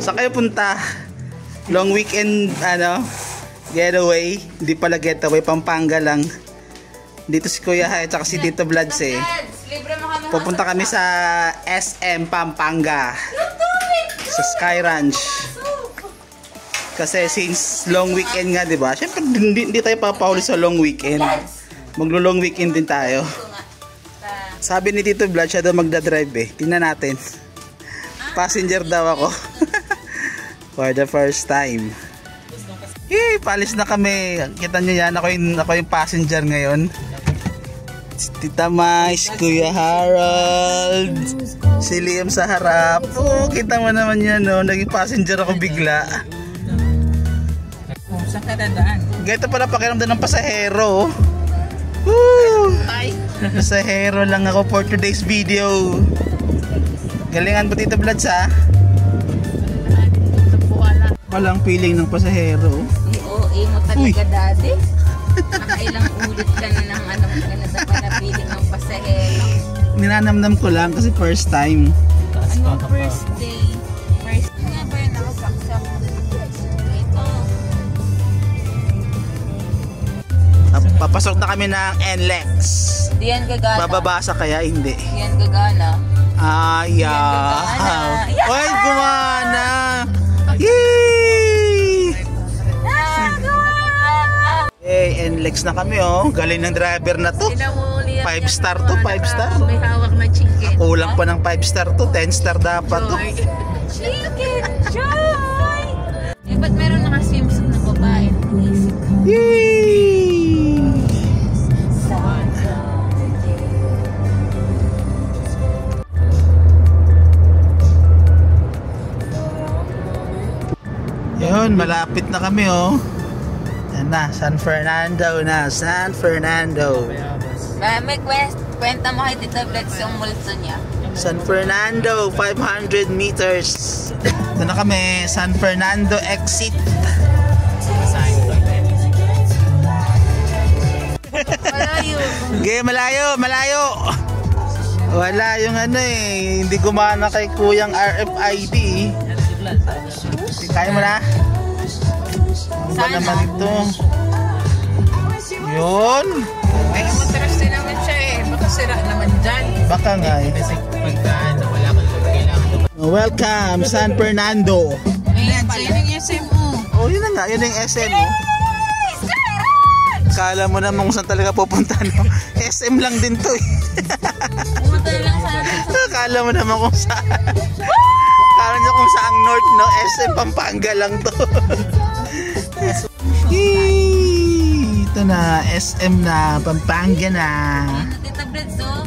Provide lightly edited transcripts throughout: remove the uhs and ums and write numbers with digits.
Saan kayo punta? Long weekend, getaway. Hindi pala getaway, Pampanga lang. Dito si Kuya Hay, tsaka si Tito Vlads eh. Pupunta kami sa SM Pampanga. Sa Sky Ranch. Kasi since long weekend nga, diba? Siyempre, hindi tayo papahuli sa long weekend. Maglo-long weekend din tayo. Sabi ni Tito Vlad, siya daw magdadrive eh. Tingnan natin. Passenger daw ako. For the first time. Yay! Palis na kami. Kita nyo yan. Ako yung passenger ngayon. Si Tita Mais, Kuya Harold, si Liam sa harap. Oh, kita mo naman yan, no? Naging passenger ako bigla. Saan ka dadaan? Ganito pala pakiramdam ng pasahero. Woo! Pasahero lang ako for today's video. Galingan ba Tito Vlads ha? Walang feeling ng pasahero. Oo, mo talaga daddy. Nakailang ulit ka na ng ganito pa na feeling ng pasahero. Ninanamnam ko lang kasi first time. Ano first day? First nga ba yun ako saksak? Ito. Papasok na kami ng NLEX. Di yan gagana. Bababasa kaya hindi. Di yan gagana. Ayaw. Oy, gumana. Yay! Hey, NLEX na kami oh. Galing ng driver na to. 5 star to, 5 star. May hawak na chicken. Kulang pa ng 5 star to, 10 star dapat to. Chicken joy! Eh, ba't meron naka-swimsuit na babae? Yay! Yun, malapit na kami oh. Yan na, San Fernando na, San Fernando. May kwenta mo kay Tito Vlads yung multo niya. San Fernando, 500 meters. Ito na kami, San Fernando exit. Malayo. Okay, malayo. Wala yung hindi gumana kay Kuyang RFID. Kaya mo na? Ano ba naman ito? Yun. Ay, matras din naman siya eh. Baka sira naman dyan. Baka nga eh. Kasi pagkaan, wala kang kailangan. Welcome, San Fernando. Ayan, so yun yung SM mo. Oh, yun na nga. Yun yung SM mo. Kala mo naman kung saan talaga pupunta, no? SM lang din to eh. Pumunta lang sa atin. Kala mo naman kung saan. Kala nyo kung saan north, no? SM Pampanga lang to. Ito na, SM na, Pampanga na. Tita Vlads, oh.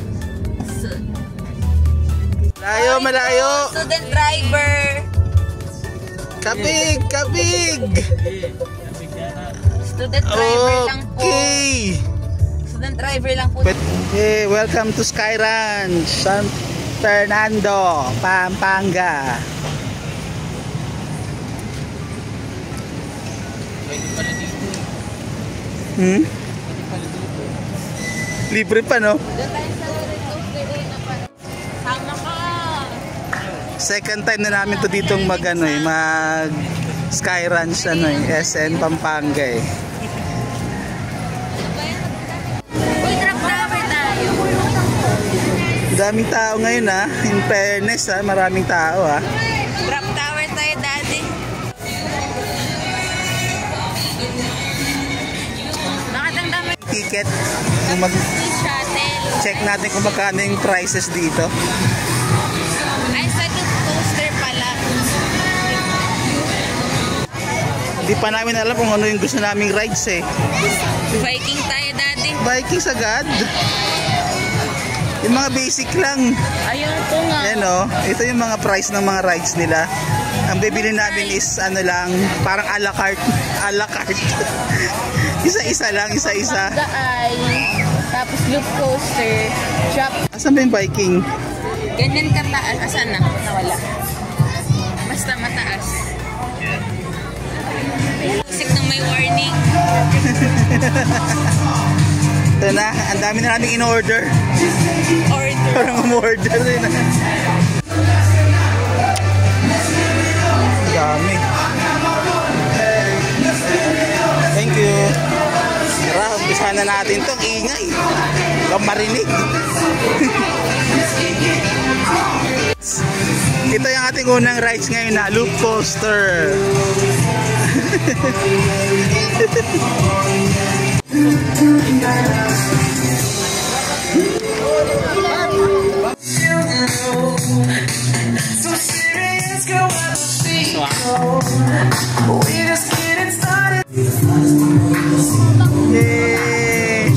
Malayo. Student driver. Kabig. Student driver lang po. Okay. Student driver lang po. Okay, welcome to Sky Ranch, San Fernando, Pampanga. Libre pa, no? Doon tayo sa roller coaster eh. Sama ka. Second time na namin to ditong mag Sky Ranch SN Pampanga eh. Uy, truck driver tayo. Daming tao ngayon in fairness maraming tao Drop tower tayo, daddy. Bakit ang dami? Ticket. Shuttle. Check natin kung magkano yung prices dito. Ay, sa coaster pala. Hindi pa namin alam kung ano yung gusto naming rides eh. Viking tayo, daddy. Viking agad. Yung mga basic lang. Ayun po nga. Yan ito yung mga price ng mga rides nila. Ang bibili namin is lang, parang a la carte. Isa-isa lang, isa-isa. Pagdaay, tapos loop coaster, drop. Asan ba yung Viking? Ganyan kataas. Asan na? Nawala. Basta mataas. Music nang may warning. Ito na, ang dami na natin in-order. Order. Parang umorder rin dami. Thank you. Tara, umpisahan na natin itong ingay. Huwag marinig. Ito yung ating unang rides ngayon na loop coaster. Yay!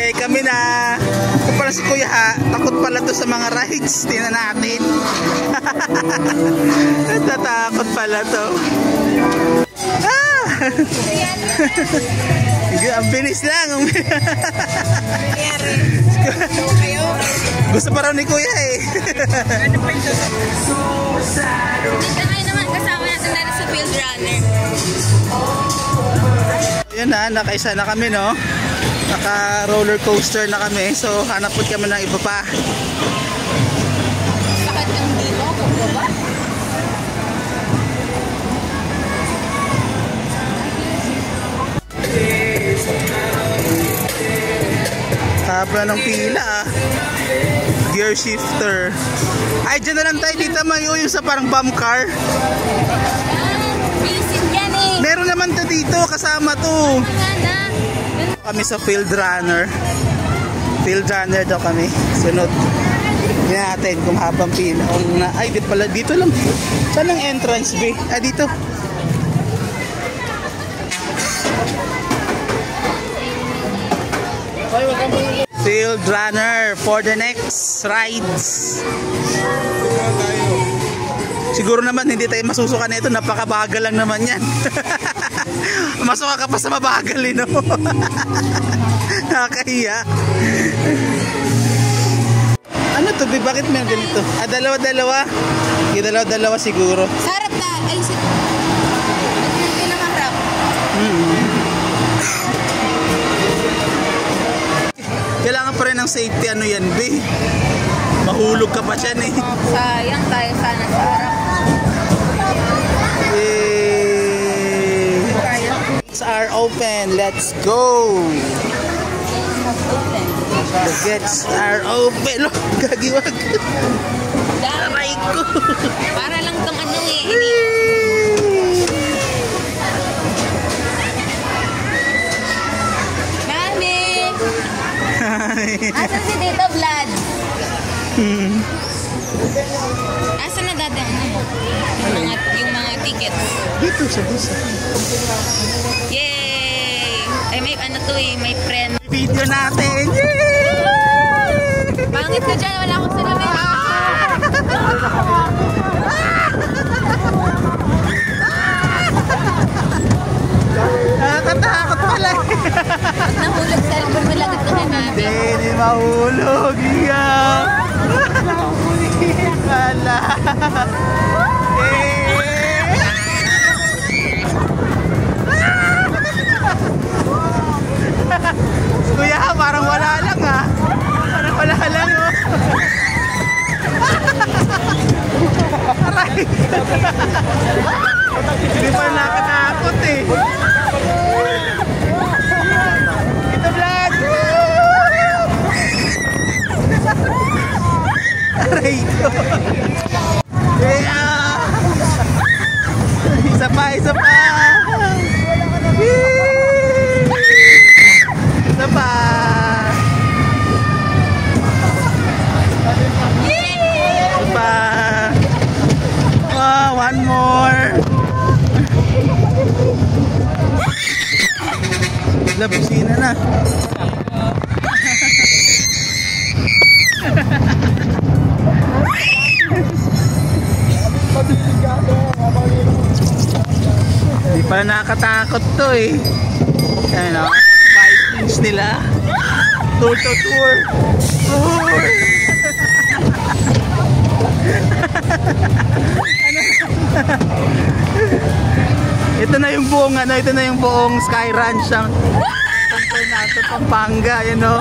Eh, kami na. Ako pala si Kuya ha. Takot pala to sa mga rides. Tingnan natin. Natatakot pala to. Ah! Ang bilis lang. Gusto pa raw ni Kuya eh. Dito ngayon naman kasama natin dahil sa field runner. Yun na, nakaisa na kami no. Naka roller coaster na kami. So hanap po kami ng iba pa. Bakit ang dito? Baba? Haba ng pila ah. Gear shifter. Ay, dyan na lang tayo dito mayo yung sa parang bump car. Bisit yan eh. Meron naman to dito, kasama to. Kami sa field runner. Field runner daw kami. Sunod. Tingnan natin kung habang pila. Ay, di pala dito lang. Saan ang entrance B? Ah, dito. Field runner for the next rides. Siguro naman hindi tayo masusuka na ito. Napakabagal lang naman yan. Masuka ka pa sa mabagal eh, no? Nakakahiya. Ano to? Bakit may ganito? Ah, dalawa-dalawa? Yung dalawa-dalawa siguro. Sarap na. Ay, hindi na maharap. Kailangan pa rin ng safety. Ano yan, B? Mahulog ka pa dyan eh. Sayang tayo sana sa harap. Gates are open. Let's go. The gates are open. Look, gagiwag. Aray ko. Para lang tong ano eh. Mami! Asan si Tito Vlad? Asan na dadaan mo? Yung mga tickets. Dito sa busa. Yay! Ay may ano to eh, may friend. Video natin. Yay! Pangit ka dyan, wala akong salamin. Nakakatakot pala. Pag nahulog sa album, malagit ka kay Mami. Hindi mahulog. Iyak. Wala. Kuya, parang wala lang ah. Parang wala lang oh. Aray. Hindi pa nakatakot eh. Ito vlog. Aray ko. Yeah. Isa pa, isa pa. Isa pa. Isa pa. Oh, one more. Labusina na. Hindi pa nakakatakot to eh. Ano? Vikings nila. Tour to tour. Tour. Ito na yung buong ano, ito na yung buong Sky Ranch. Fernando, Pampanga, you know.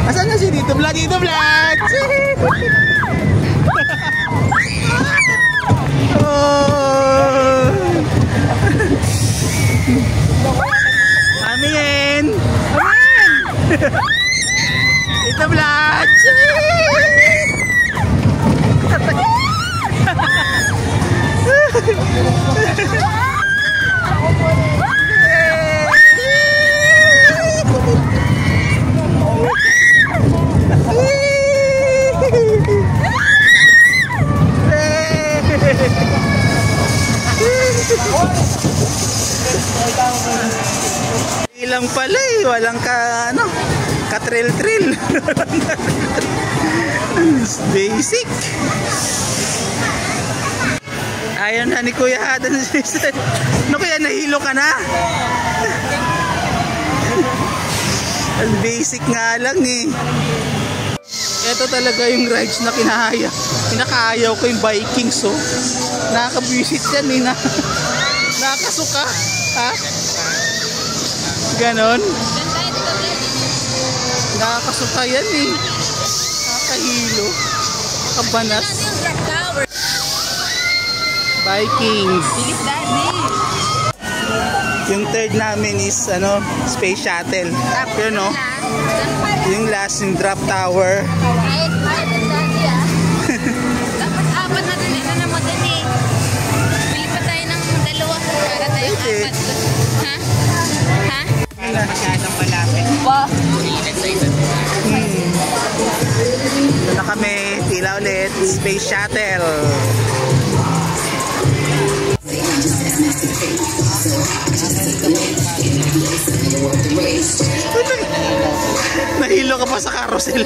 Asan na si Dito Vlad? Dito Vlad! Oh! Amin! Amin! Dito Vlad! Ilang pala eh, walang ka-trill-trill. Basic. Ayun na ni Kuya Hadan. Ano kaya, nahilo ka na? Basic nga lang eh. Ito talaga yung rides na kinakayaw ko, yung Vikings, oh. Nakaka-visit yan eh, nakakasuka, ha? Ganon. Nakakasuka yan eh. Nakakahilo. Kabanas. Vikings. Yung third namin is Space Shuttle. Yun, no? Yung last, yung Drop Tower. Dapat apat na din. Ano naman din eh. Bili pa tayo ng dalawa para tayong apat. Ha? Ha? Kala masyadong malapit. Ba? Ito na kami. Pila ulit. Space Shuttle. Nahilo ka pa sa carousel.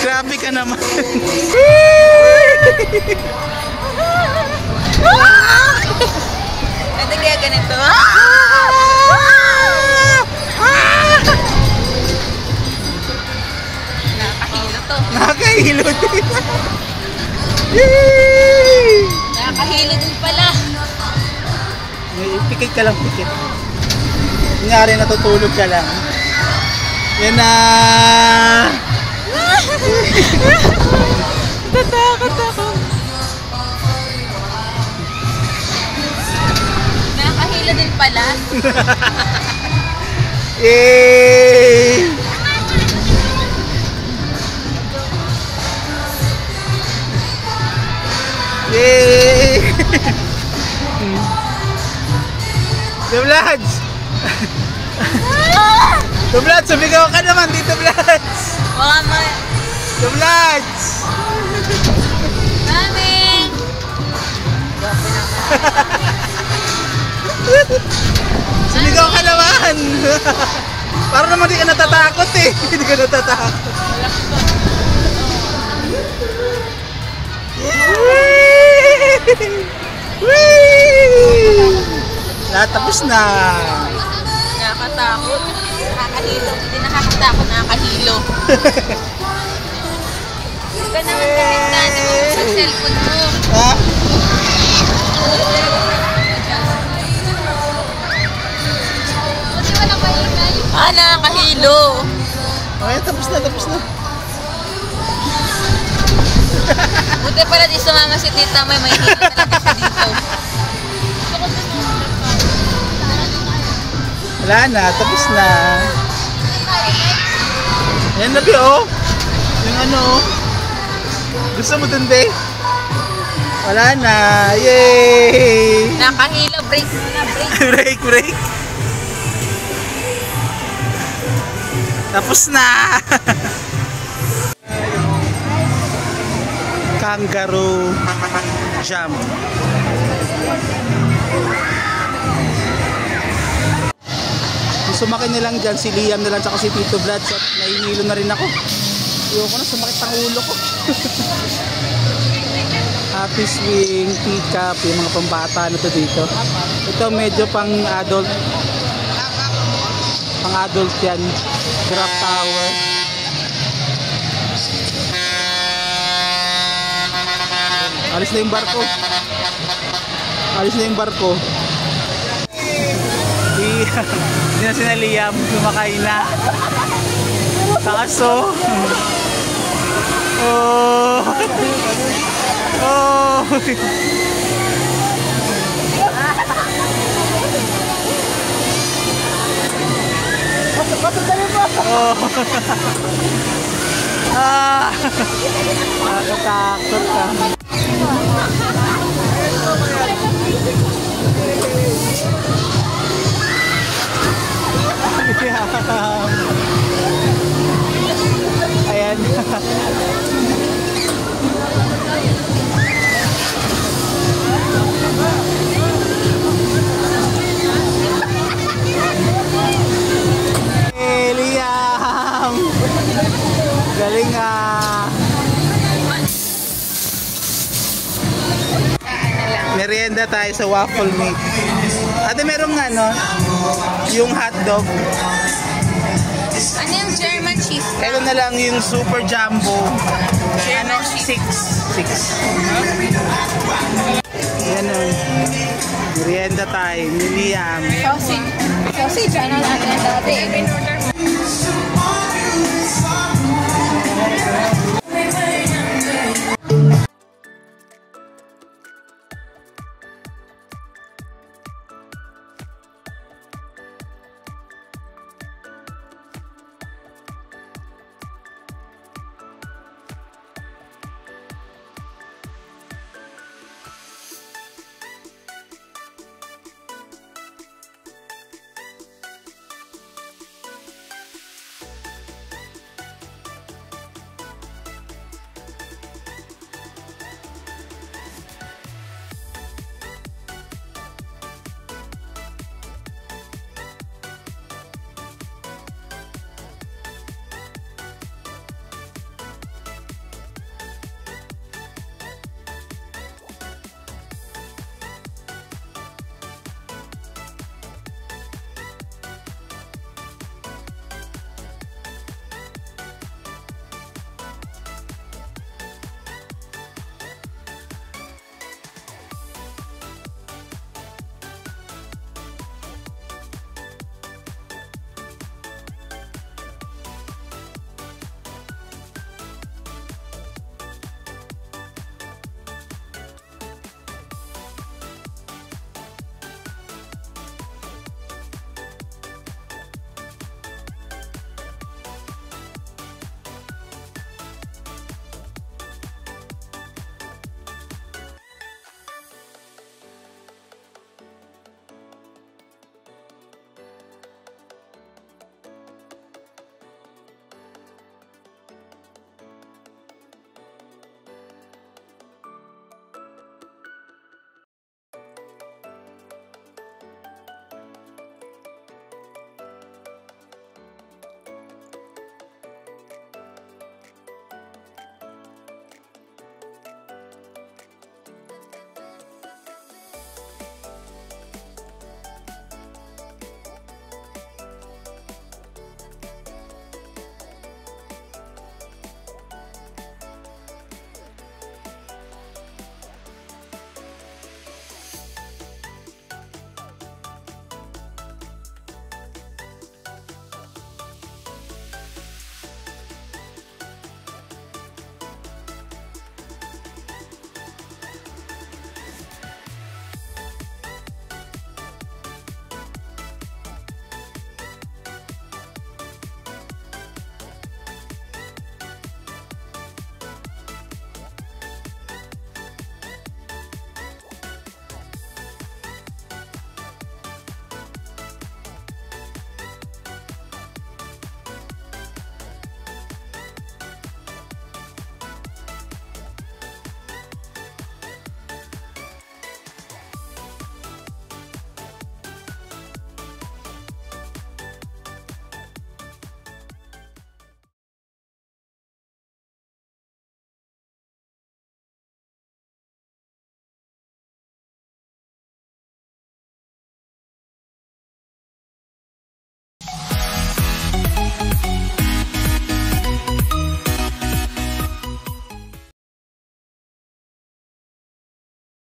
Grabe ka naman. Ito kaya ganito. Nakakahilo to. Nakakahilo din. Nakakahilo din pala. Pikit ka lang, pikit. Kunyari natutulog ka lang. Yan na. Tatakot ako. Nakakahilo din pala. Yay! Yay! Tito Vlads! Tito Vlads, sumigaw ka naman dito, Vlads! Mama! Tito Vlads! Mami! Sumigaw ka naman! Para naman di ka natatakot eh! Hindi ka natatakot. Lahat tapos na. Nakakatakot. Nakakahilo. Hindi nakakatakot, nakakahilo. Hindi ka naman kahit dati mo sa cellphone mo. Ha? Buti wala pa ingay. Nakakahilo. Okay, tapos na, tapos na. Buti pala di sumama si Tita May hilo talaga siya dito. Wala na, tapos na. Yan na, oh. Yung oh. Gusto mo dun, be? Wala na. Yay! Nakahilo, break muna, break. break. Tapos na. Kangaroo jump. Sumakay na lang dyan, si Liam na lang tsaka si Tito Vlad. So, nahihilo na rin ako. Ayoko na, sumakit ang ulo ko. Happy Swing, Teacup, yung mga pambata na to dito. Ito medyo pang adult. Pang adult yan. Drop Tower. Alis na yung barko. Alis na yung barko. Hindi na sina Liam. Lumakay na. Takaso. Oh. Oh. Oh. Ah. Nakatakot ka. Ayan. Hey, Liam! Galing ah! Merienda tayo sa waffle meat. Ate, merong ano? Yung hotdog. Ano yung German cheese? Ito na lang yung super jumbo. Ano? 6. Yan o. Merienda tayo. Liam. Sausage. Sausage, ano natin dati?